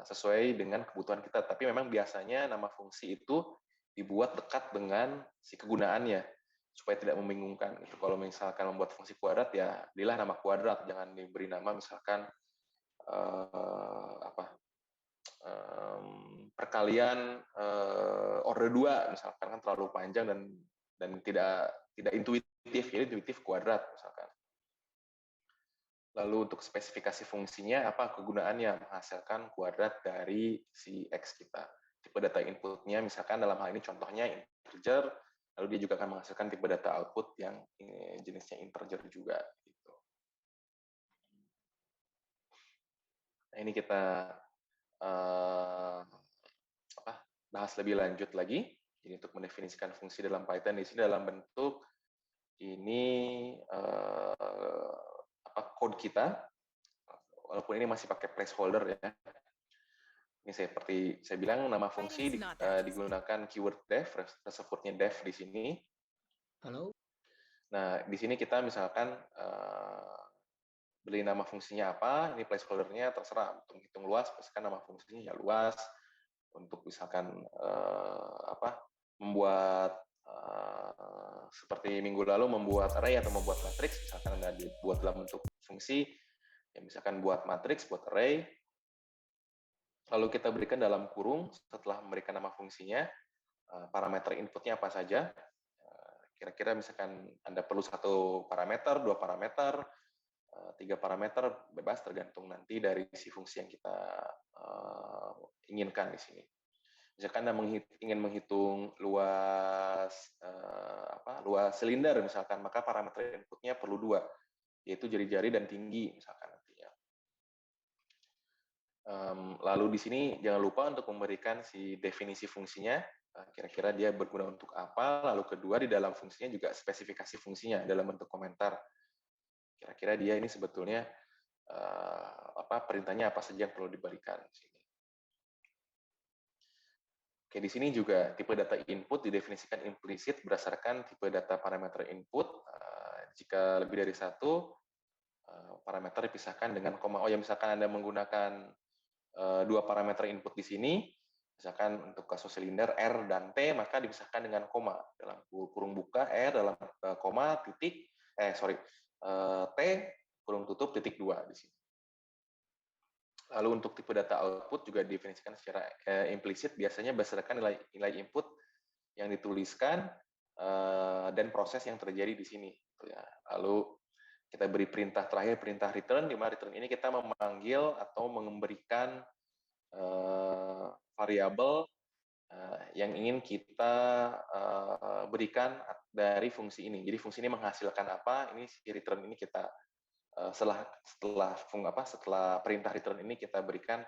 sesuai dengan kebutuhan kita. Tapi memang biasanya nama fungsi itu dibuat dekat dengan si kegunaannya supaya tidak membingungkan. Gitu. Kalau misalkan membuat fungsi kuadrat, ya berilah nama kuadrat. Jangan diberi nama misalkan perkalian order 2 misalkan, kan terlalu panjang dan tidak intuitif, jadi intuitif kuadrat misalkan. Lalu untuk spesifikasi fungsinya apa kegunaannya, menghasilkan kuadrat dari si x kita. Tipe data inputnya misalkan dalam hal ini contohnya integer, lalu dia juga akan menghasilkan tipe data output yang jenisnya integer juga gitu. Nah, ini kita bahas lebih lanjut lagi. Jadi untuk mendefinisikan fungsi dalam Python di sini dalam bentuk ini code kita, walaupun ini masih pakai placeholder ya. Ini seperti saya bilang nama fungsi digunakan keyword def, reservoir-nya def di sini. Halo. Nah di sini kita misalkan beli nama fungsinya apa, ini placeholder-nya terserah untuk hitung luas, misalkan nama fungsinya ya luas. Untuk misalkan membuat seperti minggu lalu membuat array atau membuat matriks, misalkan Anda dibuat dalam bentuk fungsi, ya misalkan buat matriks, buat array, lalu kita berikan dalam kurung setelah memberikan nama fungsinya, parameter inputnya apa saja, kira-kira misalkan Anda perlu 1 parameter, 2 parameter, 3 parameter, bebas tergantung nanti dari si fungsi yang kita inginkan di sini. Misalkan Anda ingin menghitung luas luas silinder misalkan, maka parameter inputnya perlu 2, yaitu jari-jari dan tinggi misalkan nantinya. Lalu di sini jangan lupa untuk memberikan si definisi fungsinya, kira-kira dia berguna untuk apa. Lalu kedua di dalam fungsinya juga spesifikasi fungsinya dalam bentuk komentar. Kira-kira dia ini sebetulnya perintahnya apa saja yang perlu diberikan di sini. Oke, di sini juga tipe data input didefinisikan implisit berdasarkan tipe data parameter input. Jika lebih dari 1, parameter dipisahkan dengan koma. Oh ya, misalkan Anda menggunakan 2 parameter input di sini, misalkan untuk kasus silinder R dan T, maka dipisahkan dengan koma. Dalam kurung buka R dalam koma titik, T kurung tutup titik 2 di sini. Lalu untuk tipe data output juga didefinisikan secara implisit, biasanya berdasarkan nilai input yang dituliskan dan proses yang terjadi di sini. Lalu kita beri perintah terakhir, perintah return, di mana return ini kita memanggil atau memberikan variabel yang ingin kita berikan dari fungsi ini. Jadi fungsi ini menghasilkan apa? Ini si return ini kita setelah perintah return ini kita berikan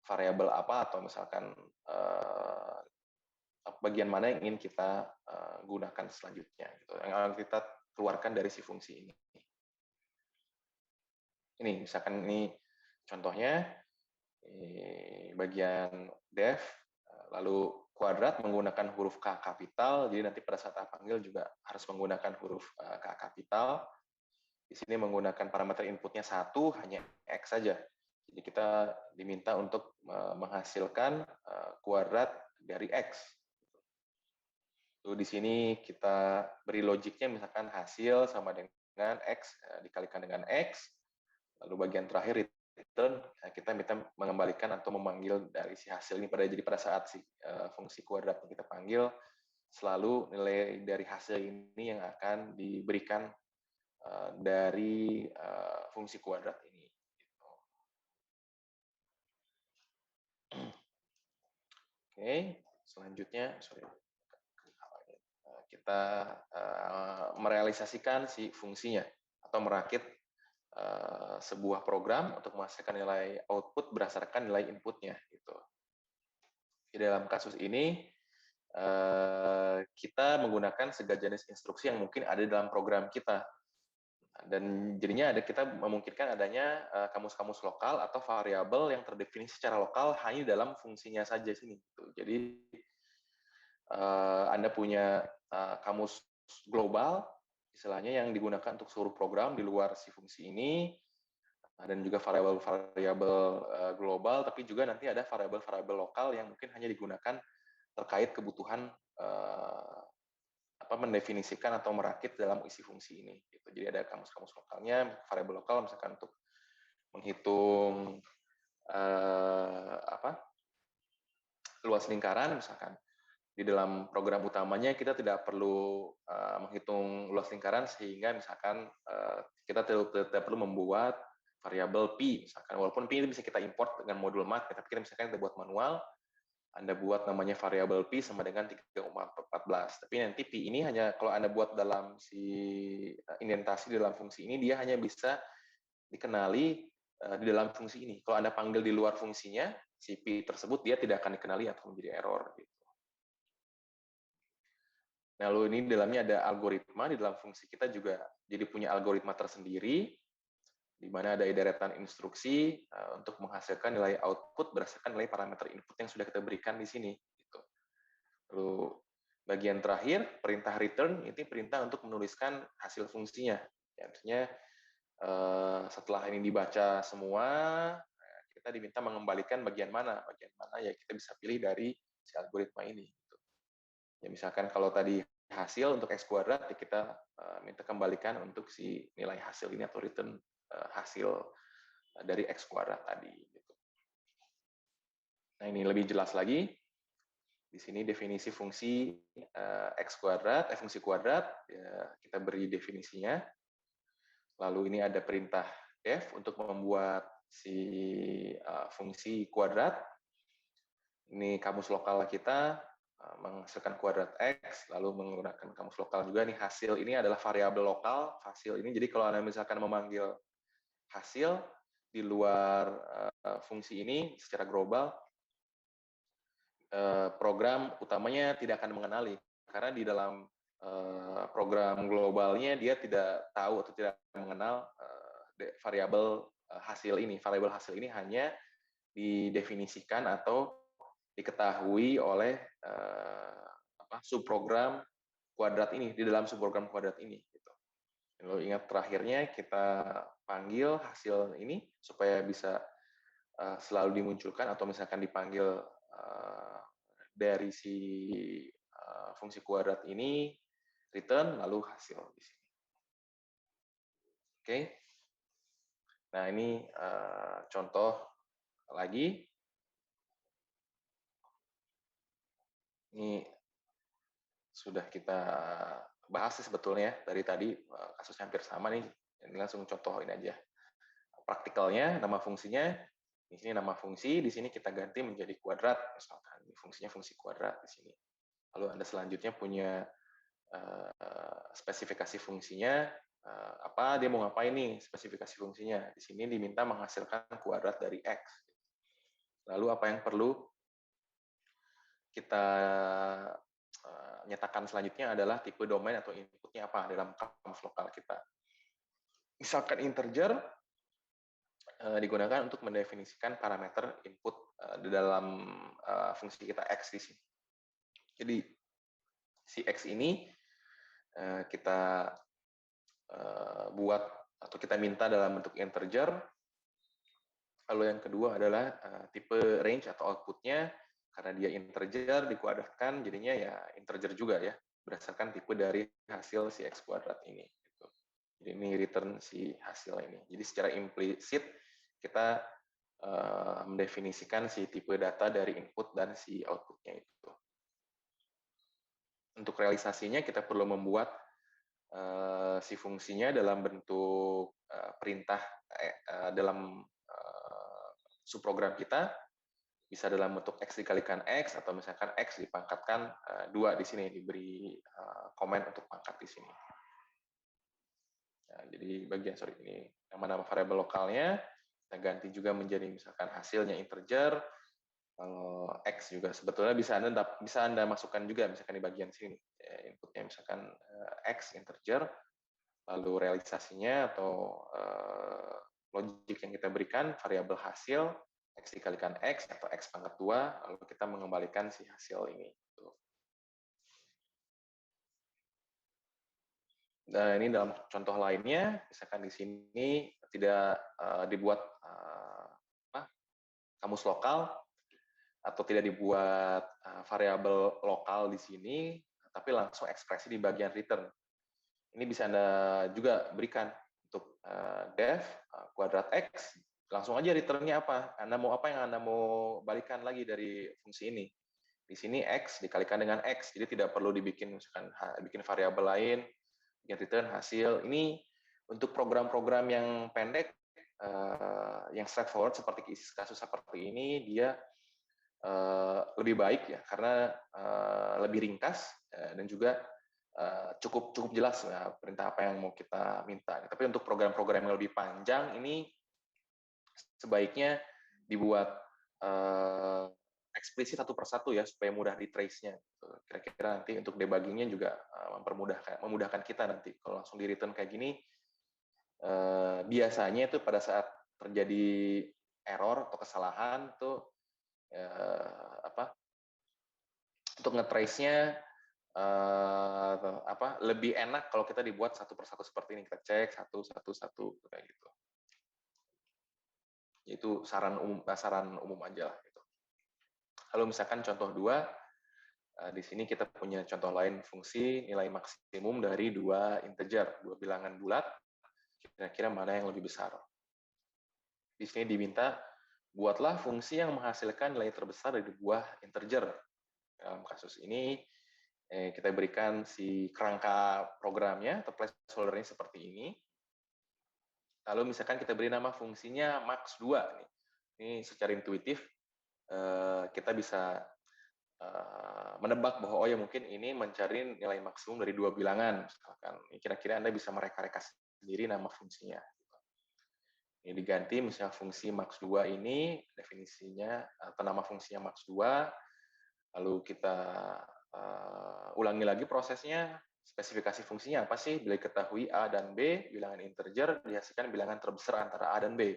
variabel apa, atau misalkan bagian mana yang ingin kita gunakan selanjutnya, gitu, yang akan kita keluarkan dari si fungsi ini. Ini misalkan ini contohnya bagian def, lalu kuadrat menggunakan huruf K kapital, jadi nanti pada saat panggil juga harus menggunakan huruf K kapital. Di sini menggunakan parameter inputnya 1, hanya X saja. Jadi kita diminta untuk menghasilkan kuadrat dari X. Lalu di sini kita beri logiknya, misalkan hasil sama dengan X dikalikan dengan X. Lalu bagian terakhir return, kita minta mengembalikan atau memanggil dari si hasil ini. Jadi pada saat si fungsi kuadrat yang kita panggil, selalu nilai dari hasil ini yang akan diberikan dari fungsi kuadrat ini. Oke, selanjutnya kita merealisasikan si fungsinya atau merakit sebuah program untuk menghasilkan nilai output berdasarkan nilai inputnya. Gitu. Di dalam kasus ini kita menggunakan segala jenis instruksi yang mungkin ada dalam program kita. Dan jadinya kita memungkinkan adanya kamus-kamus lokal atau variabel yang terdefinisi secara lokal hanya dalam fungsinya saja sini. Jadi Anda punya kamus global, istilahnya yang digunakan untuk seluruh program di luar si fungsi ini, dan juga variabel-variabel global, tapi juga nanti ada variabel-variabel lokal yang mungkin hanya digunakan terkait kebutuhan mendefinisikan atau merakit dalam isi fungsi ini. Gitu. Jadi ada kamus-kamus lokalnya, variabel lokal misalkan untuk menghitung luas lingkaran, misalkan di dalam program utamanya kita tidak perlu menghitung luas lingkaran, sehingga misalkan kita tidak perlu membuat variabel pi, misalkan walaupun pi itu bisa kita import dengan modul math, tapi kita misalkan kita buat manual. Anda buat namanya variabel pi sama dengan 3,14. Tapi nanti pi ini hanya kalau Anda buat dalam si indentasi dalam fungsi ini, dia hanya bisa dikenali di dalam fungsi ini. Kalau Anda panggil di luar fungsinya, si pi tersebut dia tidak akan dikenali atau menjadi error. Gitu. Nah, lalu ini di dalamnya ada algoritma, di dalam fungsi kita juga jadi punya algoritma tersendiri, di mana ada deretan instruksi untuk menghasilkan nilai output berdasarkan nilai parameter input yang sudah kita berikan di sini. Gitu. Lalu bagian terakhir, perintah return, itu perintah untuk menuliskan hasil fungsinya. Ya, artinya setelah ini dibaca semua, kita diminta mengembalikan bagian mana ya kita bisa pilih dari si algoritma ini. Gitu. Ya, misalkan kalau tadi hasil untuk X kuadrat, ya kita minta kembalikan untuk si nilai hasil ini atau return hasil dari X kuadrat tadi. Gitu. Nah, ini lebih jelas lagi. Di sini definisi fungsi X kuadrat, fungsi kuadrat, ya, kita beri definisinya. Lalu ini ada perintah def untuk membuat si fungsi kuadrat. Ini kamus lokal kita menghasilkan kuadrat X, lalu menggunakan kamus lokal juga. Nih hasil ini adalah variabel lokal, hasil ini. Jadi kalau Anda misalkan memanggil hasil di luar fungsi ini secara global, program utamanya tidak akan mengenali, karena di dalam program globalnya dia tidak tahu atau tidak mengenal variabel hasil ini. Variabel hasil ini hanya didefinisikan atau diketahui oleh subprogram kuadrat ini, di dalam subprogram kuadrat ini. Gitu. Lalu ingat terakhirnya kita panggil hasil ini supaya bisa selalu dimunculkan, atau misalkan dipanggil dari si fungsi kuadrat ini, return, lalu hasil di sini. Oke. Nah, ini contoh lagi. Ini sudah kita bahas sih sebetulnya dari tadi, kasusnya hampir sama nih. Ini langsung contoh ini aja. Praktikalnya, nama fungsinya, di sini nama fungsi, di sini kita ganti menjadi kuadrat, misalkan fungsinya fungsi kuadrat di sini. Lalu Anda selanjutnya punya spesifikasi fungsinya, apa dia mau ngapain nih spesifikasi fungsinya. Di sini diminta menghasilkan kuadrat dari X. Lalu apa yang perlu kita nyatakan selanjutnya adalah tipe domain atau inputnya apa dalam kamus lokal kita. Misalkan integer digunakan untuk mendefinisikan parameter input di dalam fungsi kita X di sini. Jadi si X ini kita buat atau kita minta dalam bentuk integer. Lalu yang kedua adalah tipe range atau outputnya, karena dia integer dikuadratkan, jadinya ya integer juga ya, berdasarkan tipe dari hasil si X kuadrat ini. Gitu. Jadi ini return si hasil ini. Jadi secara implisit kita mendefinisikan si tipe data dari input dan si outputnya itu. Untuk realisasinya kita perlu membuat si fungsinya dalam bentuk perintah dalam subprogram kita, bisa dalam bentuk X dikalikan X, atau misalkan X dipangkatkan 2 di sini, diberi komen untuk pangkat di sini. Nah, jadi bagian, ini nama-nama variabel lokalnya, kita ganti juga menjadi misalkan hasilnya integer. Kalau X juga sebetulnya bisa Anda masukkan juga misalkan di bagian sini. Inputnya misalkan X integer, lalu realisasinya atau logik yang kita berikan variabel hasil X dikalikan X atau X pangkat 2, lalu kita mengembalikan si hasil ini. Nah, ini dalam contoh lainnya, misalkan di sini tidak dibuat kamus lokal, atau tidak dibuat variabel lokal di sini, tapi langsung ekspresi di bagian return. Ini bisa Anda juga berikan untuk def kuadrat X, langsung aja return-nya apa. Anda mau apa yang Anda mau balikan lagi dari fungsi ini. Di sini X dikalikan dengan X, jadi tidak perlu dibikin misalkan bikin variabel lain, bikin return hasil. Ini untuk program-program yang pendek, yang straightforward seperti kasus seperti ini, dia lebih baik ya, karena lebih ringkas dan juga cukup jelas ya, perintah apa yang mau kita minta. Tapi untuk program-program yang lebih panjang ini sebaiknya dibuat eksplisit satu persatu ya, supaya mudah di trace-nya. Kira-kira nanti untuk debugging-nya juga memudahkan kita nanti. Kalau langsung di return kayak gini, biasanya itu pada saat terjadi error atau kesalahan tuh untuk nge-trace-nya lebih enak kalau kita dibuat satu persatu seperti ini, kita cek satu kayak gitu. Itu saran umum aja gitu. Lalu misalkan contoh 2, di sini kita punya contoh lain, fungsi nilai maksimum dari 2 integer, 2 bilangan bulat, kira-kira mana yang lebih besar. Di sini diminta buatlah fungsi yang menghasilkan nilai terbesar dari 2 integer. Dalam kasus ini kita berikan si kerangka programnya atau placeholder-nya seperti ini. Lalu misalkan kita beri nama fungsinya max2 nih. Ini secara intuitif kita bisa menebak bahwa oh ya mungkin ini mencari nilai maksimum dari 2 bilangan. Misalkan kira-kira Anda bisa mereka-reka sendiri nama fungsinya. Ini diganti misalnya fungsi max2 ini definisinya atau nama fungsinya max2, lalu kita ulangi lagi prosesnya, spesifikasi fungsinya apa sih, bila diketahui A dan B, bilangan integer dihasilkan bilangan terbesar antara A dan B.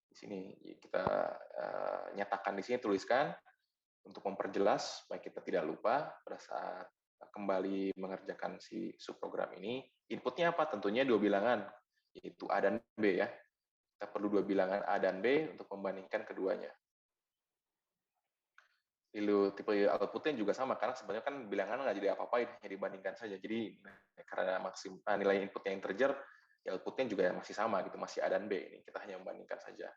Di sini kita nyatakan di sini, tuliskan untuk memperjelas supaya kita tidak lupa pada saat kembali mengerjakan si subprogram ini. Inputnya apa? Tentunya 2 bilangan, yaitu A dan B ya. Kita perlu 2 bilangan A dan B untuk membandingkan keduanya. Lalu tipe outputnya juga sama, karena sebenarnya kan bilangan nggak jadi apa-apain, hanya dibandingkan saja. Jadi karena nilai inputnya integer, ya outputnya juga masih sama gitu, masih A dan B. Ini kita hanya membandingkan saja.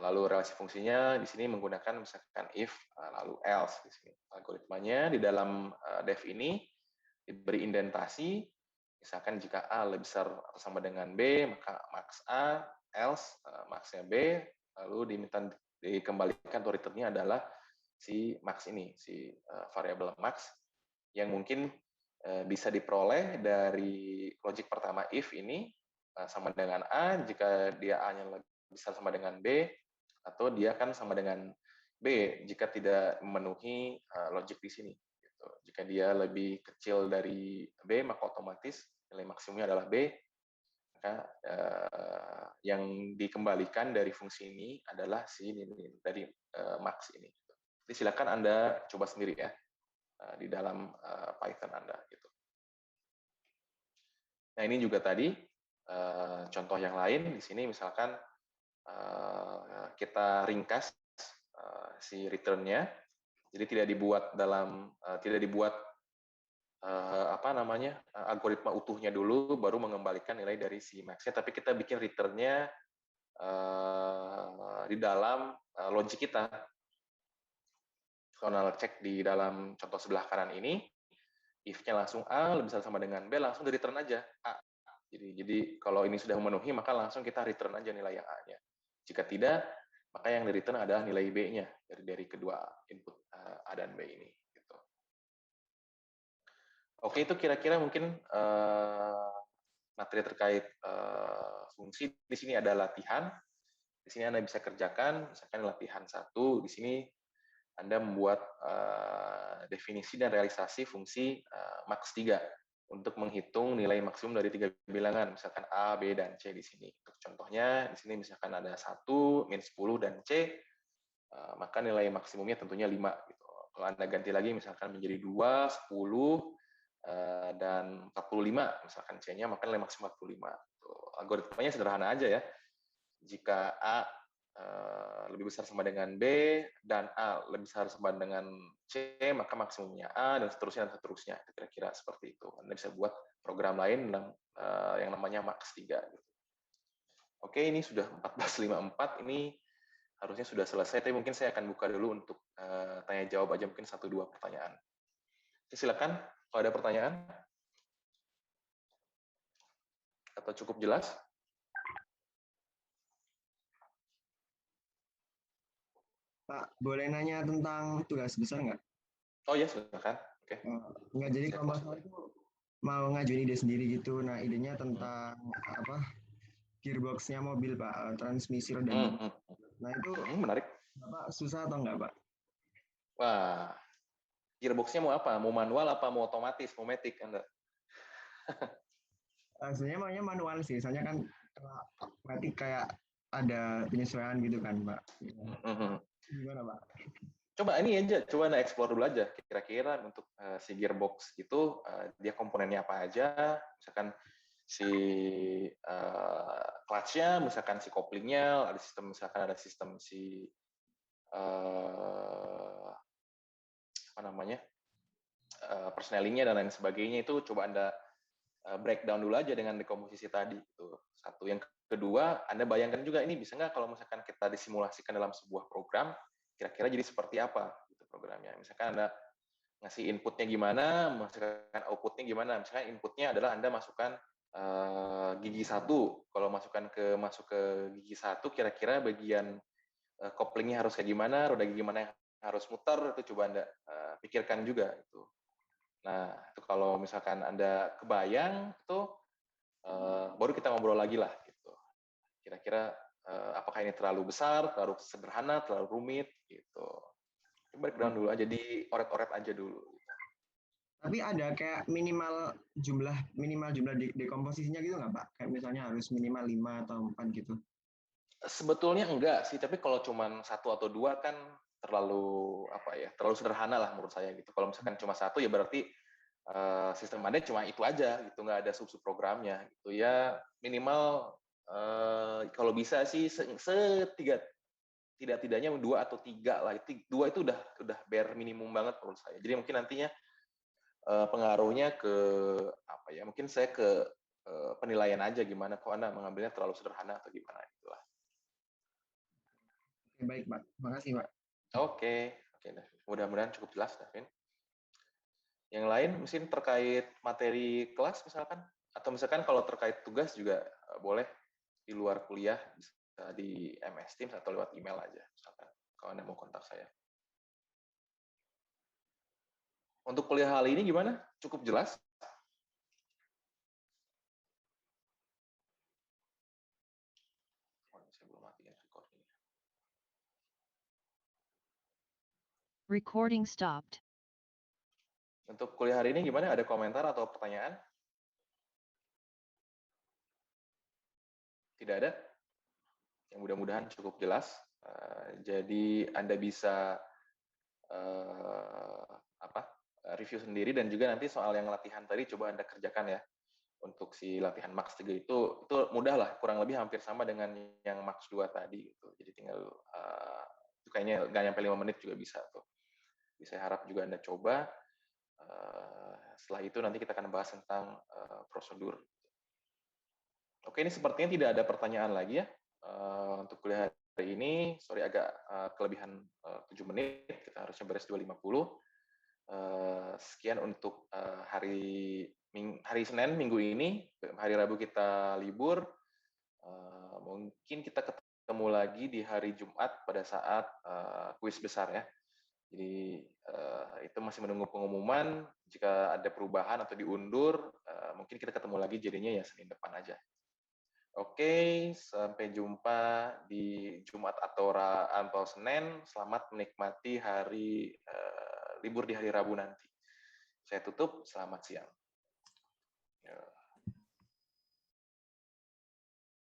Lalu relasi fungsinya di sini menggunakan misalkan if, lalu else di sini. Algoritmanya di dalam def ini diberi indentasi. Misalkan jika A lebih besar atau sama dengan B, maka max A, else maxnya B, lalu diminta dikembalikan atau return-nya adalah si max ini, si variabel max, yang mungkin bisa diperoleh dari logik pertama if ini sama dengan A, jika dia A-nya lebih besar sama dengan B, atau dia kan sama dengan B jika tidak memenuhi logik di sini. Jika dia lebih kecil dari B, maka otomatis nilai maksimumnya adalah B. Maka yang dikembalikan dari fungsi ini adalah si dari max ini. Jadi silakan Anda coba sendiri ya di dalam Python Anda. Gitu. Nah, ini juga tadi contoh yang lain di sini misalkan kita ringkas si return-nya, jadi tidak dibuat algoritma utuhnya dulu baru mengembalikan nilai dari si max-nya, tapi kita bikin return-nya di dalam logic kita. Kalau cek di dalam contoh sebelah kanan ini, if-nya langsung A lebih besar sama dengan B, langsung di return aja A. Jadi kalau ini sudah memenuhi, maka langsung kita return aja nilai yang A-nya. Jika tidak, maka yang di return adalah nilai B-nya dari kedua input A dan B ini. Gitu. Oke, itu kira-kira mungkin materi terkait fungsi. Di sini ada latihan. Di sini Anda bisa kerjakan, misalkan latihan 1, di sini Anda membuat definisi dan realisasi fungsi max 3 untuk menghitung nilai maksimum dari 3 bilangan, misalkan A, B, dan C di sini. Untuk contohnya, di sini misalkan ada 1, min 10, dan C, maka nilai maksimumnya tentunya 5. Gitu. Kalau Anda ganti lagi, misalkan menjadi 2, 10, dan 45, misalkan C-nya, maka nilai maksimum 45. Algoritmanya sederhana aja ya. Jika A lebih besar sama dengan B, dan A lebih besar sama dengan C, maka maksimumnya A, dan seterusnya. Kira-kira seperti itu. Anda bisa buat program lain yang namanya max 3. Gitu. Oke, ini sudah 14.54, ini harusnya sudah selesai, tapi mungkin saya akan buka dulu untuk tanya-jawab aja, mungkin 1-2 pertanyaan. Oke, silakan, kalau ada pertanyaan. Atau cukup jelas? Pak, boleh nanya tentang tugas besar nggak? Oh ya, silakan. Oke. Nggak, jadi kalau masalah itu mau ngajuin ide sendiri gitu. Nah, idenya tentang gearbox-nya mobil, Pak, transmisi roda dua. Nah, itu menarik. Bapak susah atau nggak, Pak? Wah, gearbox-nya mau apa? Mau manual apa mau otomatis, mau matic Anda? Sebenarnya maunya manual sih, soalnya kan matic kayak ada penyesuaian gitu kan, Pak. Gimana, Pak? Coba ini aja, coba Anda explore dulu aja. Kira-kira untuk si gearbox itu, dia komponennya apa aja, misalkan si clutch-nya, misalkan si couplingnya, misalkan ada sistem si persnelingnya dan lain sebagainya, itu coba Anda breakdown dulu aja dengan dekomposisi tadi. Itu satu. Yang kedua, Anda bayangkan juga ini bisa nggak kalau misalkan kita disimulasikan dalam sebuah program, kira-kira jadi seperti apa gitu programnya. Misalkan Anda ngasih inputnya gimana, masukkan outputnya gimana. Misalkan inputnya adalah Anda masukkan gigi 1. Kalau masuk ke gigi 1, kira-kira bagian couplingnya harus kayak gimana, roda gigi mana yang harus muter, itu coba Anda pikirkan juga. Itu. Nah, itu kalau misalkan Anda kebayang, itu baru kita ngobrol lagi lah. Gitu. Kira-kira apakah ini terlalu besar, terlalu sederhana, terlalu rumit, gitu. Breakdown dulu aja, dioret-oret aja dulu. Tapi ada kayak minimal jumlah dekomposisinya gitu nggak, Pak? Kayak misalnya harus minimal 5 atau 4 gitu. Sebetulnya enggak sih, tapi kalau cuma 1 atau 2 kan terlalu sederhana lah menurut saya gitu. Kalau misalkan cuma 1 ya berarti sistem Anda cuma itu aja gitu, nggak ada sub programnya gitu ya. Minimal kalau bisa sih tidak-tidaknya 2 atau 3 lah. 2 itu udah bare minimum banget menurut saya. Jadi mungkin nantinya pengaruhnya ke mungkin saya ke penilaian aja gimana kok Anda mengambilnya terlalu sederhana atau gimana itulah. Baik, Pak. Makasih, Pak. Oke, mudah-mudahan cukup jelas, Davin. Yang lain mungkin terkait materi kelas misalkan, atau misalkan kalau terkait tugas juga boleh di luar kuliah, bisa di MS Teams atau lewat email aja misalkan, kalau Anda mau kontak saya. Untuk kuliah kali ini gimana? Cukup jelas? Saya belum matiin recording. Recording stopped. Untuk kuliah hari ini gimana? Ada komentar atau pertanyaan? Tidak ada? Yang mudah-mudahan cukup jelas. Jadi Anda bisa review sendiri, dan juga nanti soal yang latihan tadi coba Anda kerjakan ya. untuk si latihan Max 3 itu mudah lah, kurang lebih hampir sama dengan yang Max 2 tadi gitu. Jadi tinggal itu kayaknya nggak nyampe 5 menit juga bisa tuh. Jadi saya harap juga Anda coba. Setelah itu nanti kita akan bahas tentang prosedur. Oke, ini sepertinya tidak ada pertanyaan lagi ya untuk kuliah hari ini. Sorry agak kelebihan 7 menit, kita harusnya beres 2.50. Sekian untuk hari Senin minggu ini. Hari Rabu kita libur. Mungkin kita ketemu lagi di hari Jumat pada saat kuis besar ya. Jadi itu masih menunggu pengumuman. Jika ada perubahan atau diundur, mungkin kita ketemu lagi jadinya ya Senin depan aja. Oke, sampai jumpa di Jumat atau Senin. Selamat menikmati hari libur di hari Rabu nanti. Saya tutup, selamat siang.